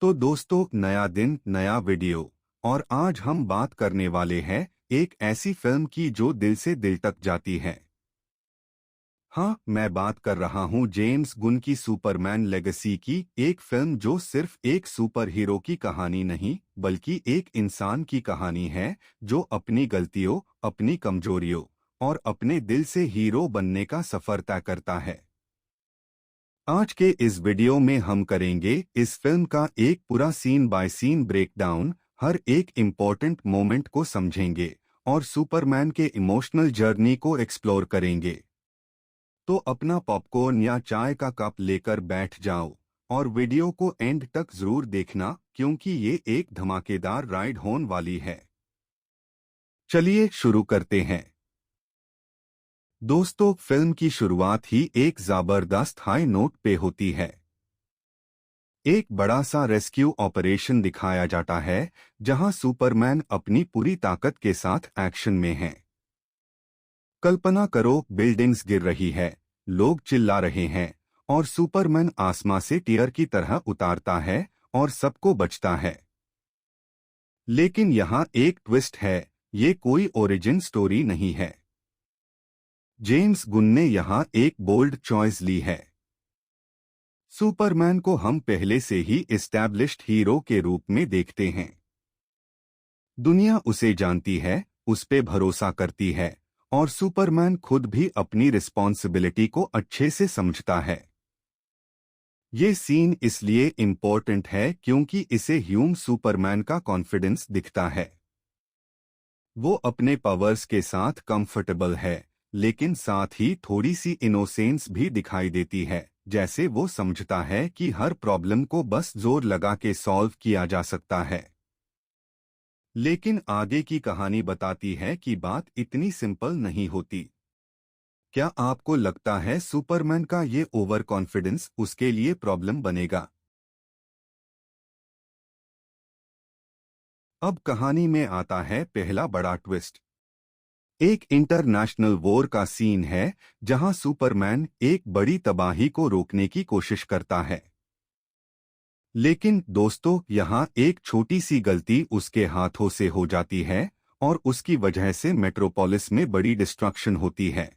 तो दोस्तों, नया दिन नया वीडियो। और आज हम बात करने वाले हैं एक ऐसी फिल्म की जो दिल से दिल तक जाती है। हाँ, मैं बात कर रहा हूँ जेम्स गुन की सुपरमैन लेगेसी की। एक फिल्म जो सिर्फ एक सुपर हीरो की कहानी नहीं बल्कि एक इंसान की कहानी है जो अपनी गलतियों, अपनी कमजोरियों और अपने दिल से हीरो बनने का सफर तय करता है। आज के इस वीडियो में हम करेंगे इस फिल्म का एक पूरा सीन बाय सीन ब्रेकडाउन, हर एक इम्पोर्टेंट मोमेंट को समझेंगे और सुपरमैन के इमोशनल जर्नी को एक्सप्लोर करेंगे। तो अपना पॉपकॉर्न या चाय का कप लेकर बैठ जाओ और वीडियो को एंड तक जरूर देखना क्योंकि ये एक धमाकेदार राइड होने वाली है। चलिए शुरू करते हैं। दोस्तों, फिल्म की शुरुआत ही एक जबरदस्त हाई नोट पे होती है। एक बड़ा सा रेस्क्यू ऑपरेशन दिखाया जाता है जहां सुपरमैन अपनी पूरी ताकत के साथ एक्शन में है। कल्पना करो, बिल्डिंग्स गिर रही है, लोग चिल्ला रहे हैं और सुपरमैन आसमां से टीयर की तरह उतारता है और सबको बचता है। लेकिन यहाँ एक ट्विस्ट है, ये कोई ओरिजिन स्टोरी नहीं है। जेम्स गुन ने यहाँ एक बोल्ड चॉइस ली है। सुपरमैन को हम पहले से ही एस्टैब्लिश्ड हीरो के रूप में देखते हैं। दुनिया उसे जानती है, उस पे भरोसा करती है और सुपरमैन खुद भी अपनी रिस्पॉन्सिबिलिटी को अच्छे से समझता है। ये सीन इसलिए इम्पोर्टेंट है क्योंकि इसे ह्यूम सुपरमैन का कॉन्फिडेंस दिखता है। वो अपने पावर्स के साथ कंफर्टेबल है, लेकिन साथ ही थोड़ी सी इनोसेंस भी दिखाई देती है, जैसे वो समझता है कि हर प्रॉब्लम को बस जोर लगा के सॉल्व किया जा सकता है। लेकिन आगे की कहानी बताती है कि बात इतनी सिंपल नहीं होती। क्या आपको लगता है सुपरमैन का ये ओवर कॉन्फिडेंस उसके लिए प्रॉब्लम बनेगा? अब कहानी में आता है पहला बड़ा ट्विस्ट। एक इंटरनेशनल वॉर का सीन है जहां सुपरमैन एक बड़ी तबाही को रोकने की कोशिश करता है। लेकिन दोस्तों, यहाँ एक छोटी सी गलती उसके हाथों से हो जाती है और उसकी वजह से मेट्रोपोलिस में बड़ी डिस्ट्रक्शन होती है।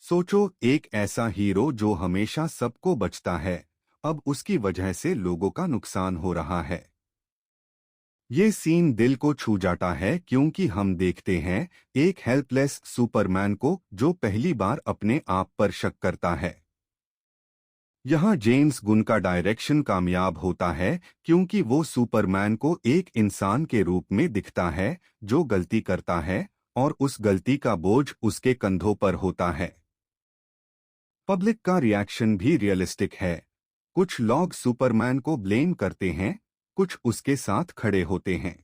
सोचो, एक ऐसा हीरो जो हमेशा सबको बचता है, अब उसकी वजह से लोगों का नुकसान हो रहा है। ये सीन दिल को छू जाता है क्योंकि हम देखते हैं एक हेल्पलेस सुपरमैन को जो पहली बार अपने आप पर शक करता है। यहाँ जेम्स गुन का डायरेक्शन कामयाब होता है क्योंकि वो सुपरमैन को एक इंसान के रूप में दिखता है जो गलती करता है और उस गलती का बोझ उसके कंधों पर होता है। पब्लिक का रिएक्शन भी रियलिस्टिक है। कुछ लोग सुपरमैन को ब्लेम करते हैं, कुछ उसके साथ खड़े होते हैं।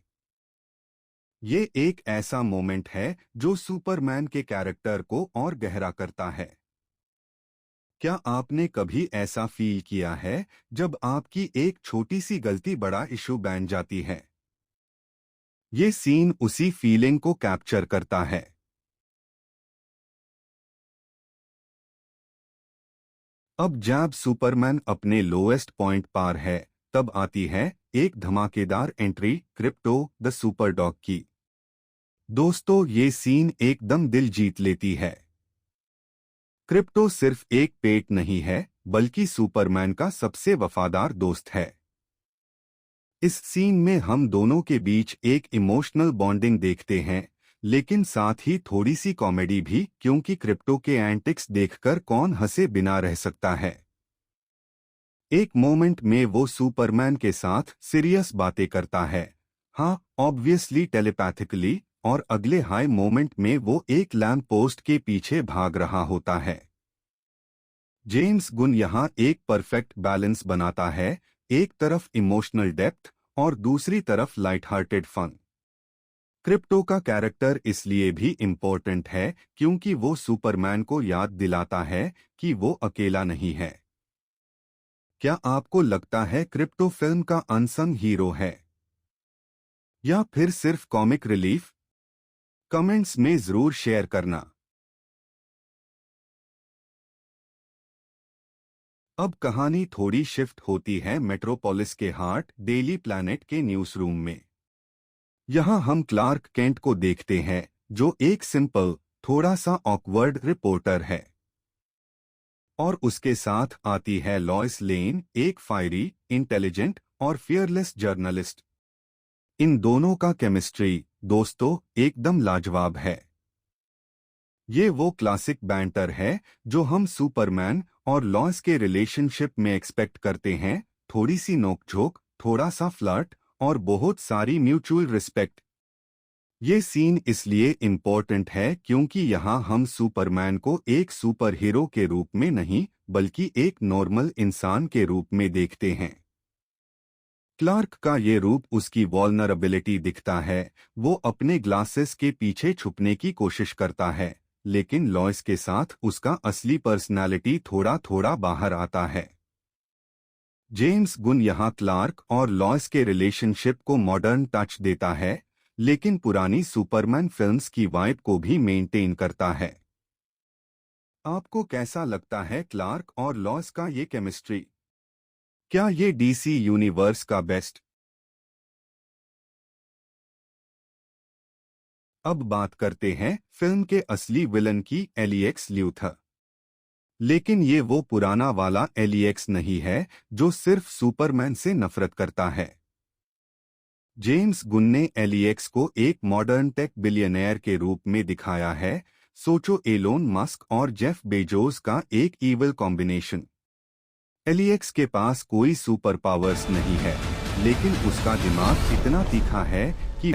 ये एक ऐसा मोमेंट है जो सुपरमैन के कैरेक्टर को और गहरा करता है। क्या आपने कभी ऐसा फील किया है जब आपकी एक छोटी सी गलती बड़ा इशू बन जाती है? ये सीन उसी फीलिंग को कैप्चर करता है। अब जब सुपरमैन अपने लोएस्ट पॉइंट पार है, तब आती है एक धमाकेदार एंट्री क्रिप्टो द सुपरडॉग की। दोस्तों, ये सीन एकदम दिल जीत लेती है। क्रिप्टो सिर्फ एक पेट नहीं है बल्कि सुपरमैन का सबसे वफादार दोस्त है। इस सीन में हम दोनों के बीच एक इमोशनल बॉन्डिंग देखते हैं, लेकिन साथ ही थोड़ी सी कॉमेडी भी, क्योंकि क्रिप्टो के एंटिक्स देखकर कौन हंसे बिना रह सकता है। एक मोमेंट में वो सुपरमैन के साथ सीरियस बातें करता है, हाँ ऑब्वियसली टेलीपैथिकली, और अगले हाई मोमेंट में वो एक लैंप पोस्ट के पीछे भाग रहा होता है। जेम्स गुन यहाँ एक परफेक्ट बैलेंस बनाता है, एक तरफ इमोशनल डेप्थ और दूसरी तरफ लाइट हार्टेड फन। क्रिप्टो का कैरेक्टर इसलिए भी इम्पोर्टेंट है क्योंकि वो सुपरमैन को याद दिलाता है कि वो अकेला नहीं है। क्या आपको लगता है क्रिप्टो फिल्म का अनसंग हीरो है या फिर सिर्फ कॉमिक रिलीफ? कमेंट्स में जरूर शेयर करना। अब कहानी थोड़ी शिफ्ट होती है मेट्रोपोलिस के हार्ट डेली प्लैनेट के न्यूज़ रूम में। यहाँ हम क्लार्क केंट को देखते हैं, जो एक सिंपल, थोड़ा सा ऑकवर्ड रिपोर्टर है। और उसके साथ आती है लॉइस लेन, एक फायरी, इंटेलिजेंट और फियरलेस जर्नलिस्ट। इन दोनों का केमिस्ट्री, दोस्तों, एकदम लाजवाब है। ये वो क्लासिक बैंटर है जो हम सुपरमैन और लॉइस के रिलेशनशिप में एक्सपेक्ट करते हैं। थोड़ी सी नोकझोंक, थोड़ा सा फ्लर्ट और बहुत सारी म्यूचुअल रिस्पेक्ट। ये सीन इसलिए इम्पोर्टेंट है क्योंकि यहाँ हम सुपरमैन को एक सुपर हीरो के रूप में नहीं, बल्कि एक नॉर्मल इंसान के रूप में देखते हैं। क्लार्क का ये रूप उसकी वॉल्नरेबिलिटी दिखता है। वो अपने ग्लासेस के पीछे छुपने की कोशिश करता है, लेकिन लॉइस के साथ उसका असली पर्सनालिटी थोड़ा थोड़ा बाहर आता है। जेम्स गुन यहाँ क्लार्क और लॉइस के रिलेशनशिप को मॉडर्न टच देता है, लेकिन पुरानी सुपरमैन फिल्म्स की वाइब को भी मेंटेन करता है। आपको कैसा लगता है क्लार्क और लॉइस का ये केमिस्ट्री? क्या ये डीसी यूनिवर्स का बेस्ट? अब बात करते हैं फिल्म के असली विलन की, एलिएक्स ल्यूथर। लेकिन ये वो पुराना वाला एलिएक्स नहीं है जो सिर्फ सुपरमैन से नफरत करता है। जेम्स गुन ने एलिएक्स को एक मॉडर्न टेक बिलियनेयर के रूप में दिखाया है। सोचो, एलोन मस्क और जेफ बेजोस का एक ईविल कॉम्बिनेशन। एलिएक्स के पास कोई सुपर पावर्स नहीं है, लेकिन उसका दिमाग इतना तीखा है कि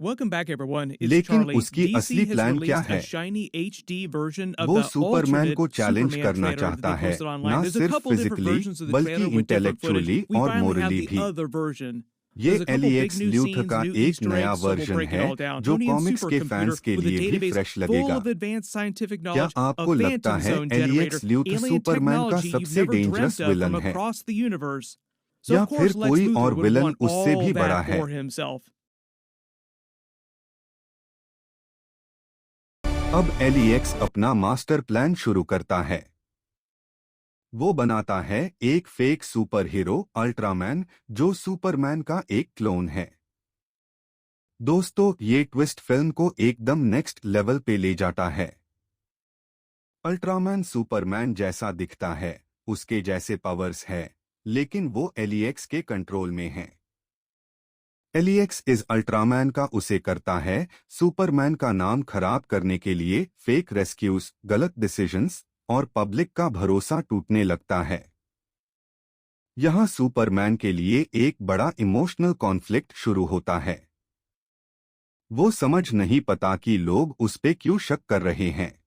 Welcome back, everyone. It's लेकिन Charlie. उसकी DC असली has प्लान क्या released a है? shiny HD version of वो the सुपरमैन को alternate चैलेंज Superman करना trailer that चाहता they है, posted online. न There's a सिर्फ couple different physically versions of the बल्कि trailer with different footage. Intellectually We और finally have मोरली the भी। other version. ये There's a couple big एलिएक्स new Luther scenes, का new एक Easter नया eggs, so we'll version break it है all down. जो Tony and comics के Supercomputer fans के with a लिए भी database फ्रेश full लगेगा। of advanced scientific क्या knowledge, a आपको लगता phantom है zone एलिएक्स generator, Luther alien Superman का technology you've सबसे never dangerous dreamt of villain from है, across the universe? So या of फिर course Lex कोई Luthor और would विलन want उससे all भी बड़ा that है? for himself. अब एलिएक्स अपना मास्टर प्लान शुरू करता है। वो बनाता है एक फेक सुपर हीरो, अल्ट्रामैन, जो सुपरमैन का एक क्लोन है। दोस्तों, ये ट्विस्ट फिल्म को एकदम नेक्स्ट लेवल पे ले जाता है। अल्ट्रामैन सुपरमैन जैसा दिखता है, उसके जैसे पावर्स है, लेकिन वो एलिएक्स के कंट्रोल में है। एलिएक्स इस अल्ट्रामैन का उसे करता है सुपरमैन का नाम खराब करने के लिए। फेक रेस्क्यूज, गलत डिसीजंस और पब्लिक का भरोसा टूटने लगता है। यहाँ सुपरमैन के लिए एक बड़ा इमोशनल कॉन्फ्लिक्ट शुरू होता है। वो समझ नहीं पता कि लोग उस पे क्यों शक कर रहे हैं।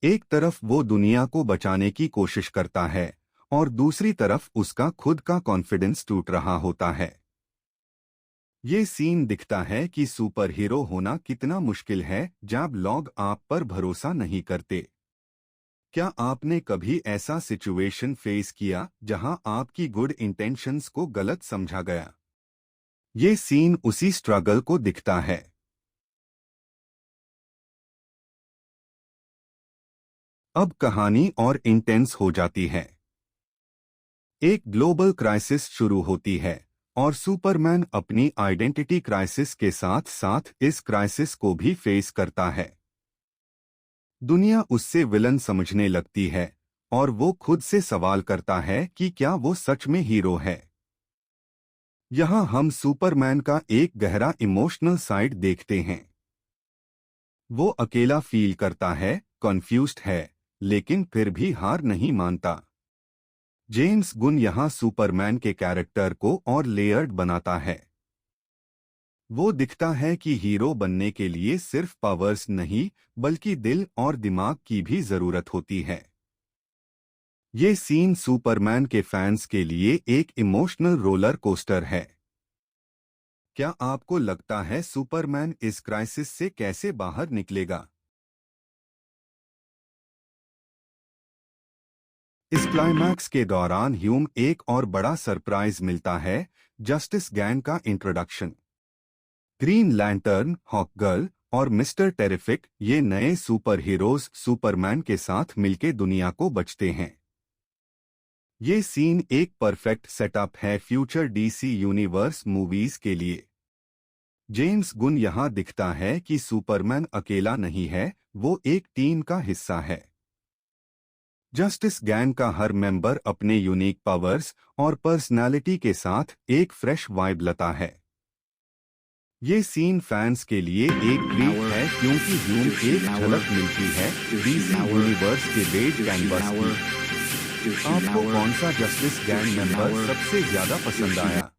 एक तरफ वो दुनिया को बचाने की कोशिश करता है, और दूसरी तरफ उसका खुद का कॉन्फिडेंस टूट रहा होता है। ये सीन दिखता है कि सुपर हीरो होना कितना मुश्किल है जब लोग आप पर भरोसा नहीं करते। क्या आपने कभी ऐसा सिचुएशन फेस किया जहां आपकी गुड इंटेंशंस को गलत समझा गया? ये सीन उसी स्ट्रगल को दिखता है। अब कहानी और इंटेंस हो जाती है। एक ग्लोबल क्राइसिस शुरू होती है, और सुपरमैन अपनी आइडेंटिटी क्राइसिस के साथ साथ इस क्राइसिस को भी फेस करता है। दुनिया उससे विलन समझने लगती है, और वो खुद से सवाल करता है कि क्या वो सच में हीरो है। यहाँ हम सुपरमैन का एक गहरा इमोशनल साइड देखते हैं। वो अकेला फील करता है, कॉन्फ्यूज्ड है, लेकिन फिर भी हार नहीं मानता। जेम्स गुन यहाँ सुपरमैन के कैरेक्टर को और लेयर्ड बनाता है। वो दिखता है कि हीरो बनने के लिए सिर्फ पावर्स नहीं, बल्कि दिल और दिमाग की भी जरूरत होती है। ये सीन सुपरमैन के फैंस के लिए एक इमोशनल रोलर कोस्टर है। क्या आपको लगता है सुपरमैन इस क्राइसिस से कैसे बाहर निकलेगा? इस क्लाइमैक्स के दौरान ह्यूम एक और बड़ा सरप्राइज मिलता है, जस्टिस गैंग का इंट्रोडक्शन। ग्रीन लैंटर्न, हॉकगर्ल और मिस्टर टेरिफिक, ये नए सुपर हीरोज सुपरमैन के साथ मिलके दुनिया को बचाते हैं। ये सीन एक परफेक्ट सेटअप है फ्यूचर डीसी यूनिवर्स मूवीज के लिए। जेम्स गुन यहाँ दिखता है कि सुपरमैन अकेला नहीं है, वो एक टीम का हिस्सा है। जस्टिस गैंग का हर मेंबर अपने यूनिक पावर्स और पर्सनालिटी के साथ एक फ्रेश वाइब लाता है। ये सीन फैंस के लिए एक ट्रीट है क्योंकि ह्यूम एक झलक मिलती है डीसी यूनिवर्स के बेड कैनवस की। आपको कौन सा जस्टिस गैंग मेंबर सबसे ज्यादा पसंद आया?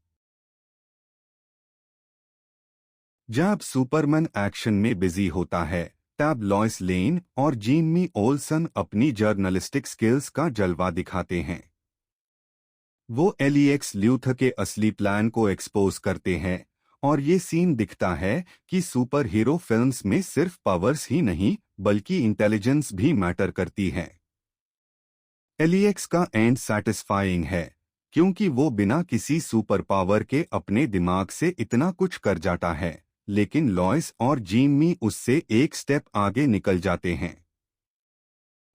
जब सुपरमैन एक्शन में बिजी होता है तब लॉइस लेन और जिमी ओल्सन अपनी जर्नलिस्टिक स्किल्स का जलवा दिखाते हैं। वो एलिएक्स ल्यूथर के असली प्लान को एक्सपोज करते हैं और ये सीन दिखता है कि सुपर हीरो फिल्म्स में सिर्फ पावर्स ही नहीं बल्कि इंटेलिजेंस भी मैटर करती है। एलिएक्स का एंड सैटिस्फाइंग है क्योंकि वो बिना किसी सुपर पावर के अपने दिमाग से इतना कुछ कर जाता है, लेकिन लॉइस और जिमी उससे एक स्टेप आगे निकल जाते हैं।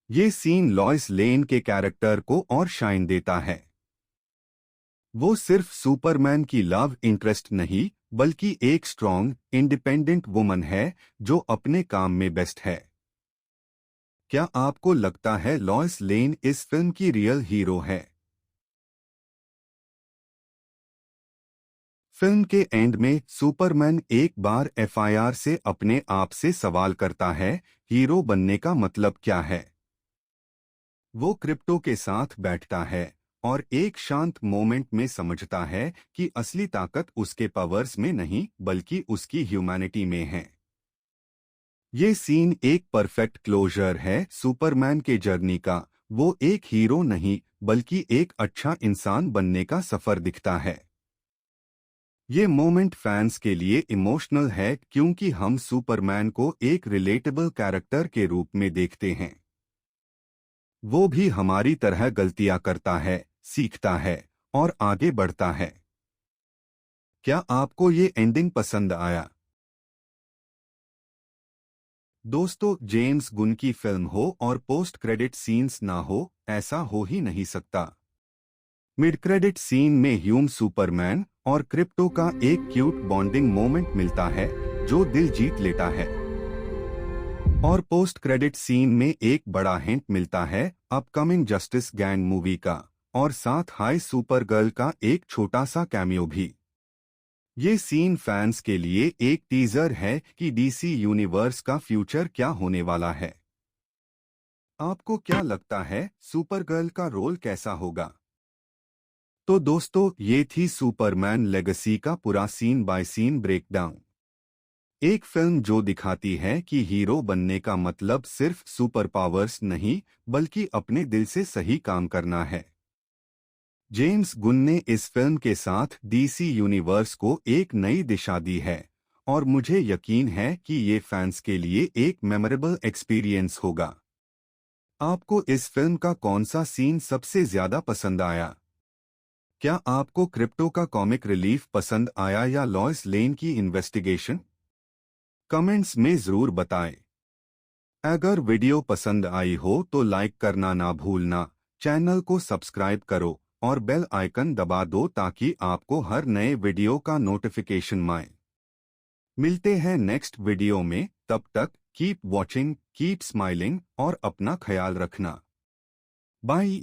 ये सीन लॉइस लेन के कैरेक्टर को और शाइन देता है। वो सिर्फ सुपरमैन की लव इंटरेस्ट नहीं बल्कि एक स्ट्रॉन्ग इंडिपेंडेंट वुमन है जो अपने काम में बेस्ट है। क्या आपको लगता है लॉइस लेन इस फिल्म की रियल हीरो है? फिल्म के एंड में सुपरमैन एक बार एफआईआर से अपने आप से सवाल करता है, हीरो बनने का मतलब क्या है? वो क्रिप्टो के साथ बैठता है और एक शांत मोमेंट में समझता है कि असली ताकत उसके पावर्स में नहीं बल्कि उसकी ह्यूमैनिटी में है। ये सीन एक परफेक्ट क्लोजर है सुपरमैन के जर्नी का। वो एक हीरो नहीं बल्कि एक अच्छा इंसान बनने का सफर दिखता है। ये मोमेंट फैंस के लिए इमोशनल है क्योंकि हम सुपरमैन को एक रिलेटेबल कैरेक्टर के रूप में देखते हैं। वो भी हमारी तरह गलतियां करता है, सीखता है और आगे बढ़ता है। क्या आपको ये एंडिंग पसंद आया? दोस्तों, जेम्स गुन की फिल्म हो और पोस्ट क्रेडिट सीन्स ना हो, ऐसा हो ही नहीं सकता। मिड क्रेडिट सीन में ह्यूम सुपरमैन और क्रिप्टो का एक क्यूट बॉन्डिंग मोमेंट मिलता है जो दिल जीत लेता है। और पोस्ट क्रेडिट सीन में एक बड़ा हिंट मिलता है अपकमिंग जस्टिस गैंग मूवी का और साथ हाई सुपर गर्ल का एक छोटा सा कैमियो भी। ये सीन फैंस के लिए एक टीजर है कि डीसी यूनिवर्स का फ्यूचर क्या होने वाला है। आपको क्या लगता है सुपरगर्ल का रोल कैसा होगा? तो दोस्तों, ये थी सुपरमैन लेगेसी का पूरा सीन बाय सीन ब्रेकडाउन। एक फिल्म जो दिखाती है कि हीरो बनने का मतलब सिर्फ सुपर पावर्स नहीं बल्कि अपने दिल से सही काम करना है। जेम्स गुन ने इस फिल्म के साथ डीसी यूनिवर्स को एक नई दिशा दी है और मुझे यकीन है कि ये फैंस के लिए एक मेमोरेबल एक्सपीरियंस होगा। आपको इस फिल्म का कौन सा सीन सबसे ज्यादा पसंद आया? क्या आपको क्रिप्टो का कॉमिक रिलीफ पसंद आया या लॉइस लेन की इन्वेस्टिगेशन? कमेंट्स में जरूर बताएं। अगर वीडियो पसंद आई हो तो लाइक करना ना भूलना, चैनल को सब्सक्राइब करो और बेल आइकन दबा दो ताकि आपको हर नए वीडियो का नोटिफिकेशन मिले। मिलते हैं नेक्स्ट वीडियो में, तब तक कीप वॉचिंग, कीप स्माइलिंग और अपना ख्याल रखना। बाय।